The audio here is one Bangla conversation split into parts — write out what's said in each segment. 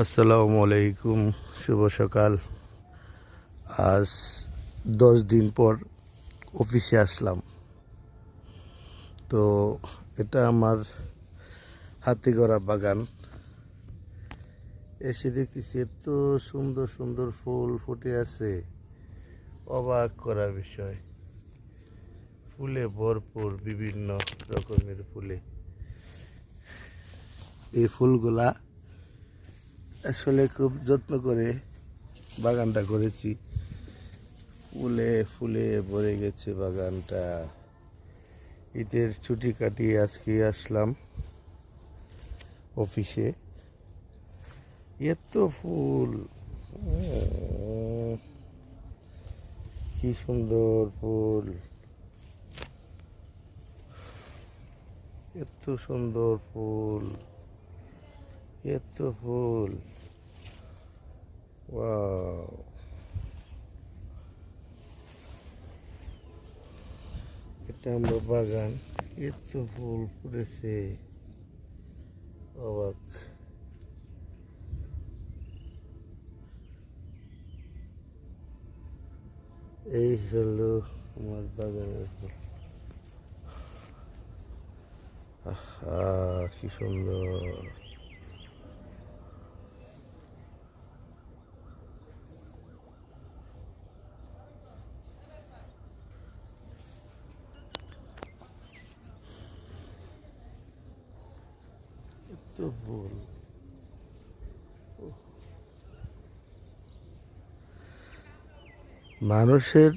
আসসালামু আলাইকুম, শুভ সকাল। আজ 10 দিন পর অফিসে আসলাম। তো এটা আমার হাতে গড়া বাগান। এসে দেখতেছি এত সুন্দর সুন্দর ফুল ফুটে আছে, অবাক করার বিষয়। ফুলে ভরপুর, বিভিন্ন রকমের ফুলে। এই ফুলগুলা আসলে খুব যত্ন করে বাগানটা করেছি। ফুলে ফুলে ভরে গেছে বাগানটা। ঈদের ছুটি কাটিয়ে আজকে আসলাম অফিসে। এত ফুল, কি সুন্দর ফুল, এত সুন্দর ফুল, এত ফুল, ওয়াও! এটা আমার বাগান, এত ফুল ফুটেছে, অবাক। এই হলো আমার বাগানের ফুল। আহা, কি সুন্দর! এত ফুল, মানুষের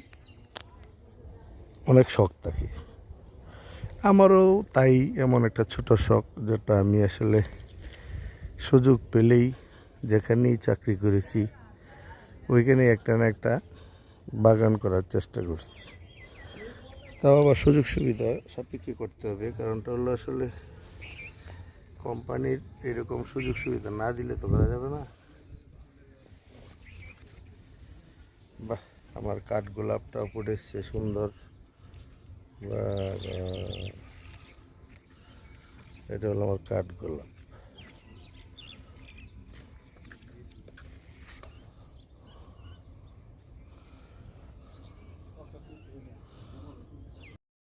অনেক শখ থাকে, আমারও তাই। এমন একটা ছোট শখ, যেটা আমি আসলে সুযোগ পেলেই, যেখানেই চাকরি করেছি ওইখানে একটা না একটা বাগান করার চেষ্টা করছি। তাও আবার সুযোগ সুবিধা সাপেক্ষে করতে হবে, কারণটা হলো আসলে কোম্পানির এরকম সুযোগ সুবিধা না দিলে তো করা যাবে না। বাহ, আমার কাঠগোলাপটাও ফুটেছে সুন্দর। বাহ, এটা হলো আমার কাঠগোলাপ।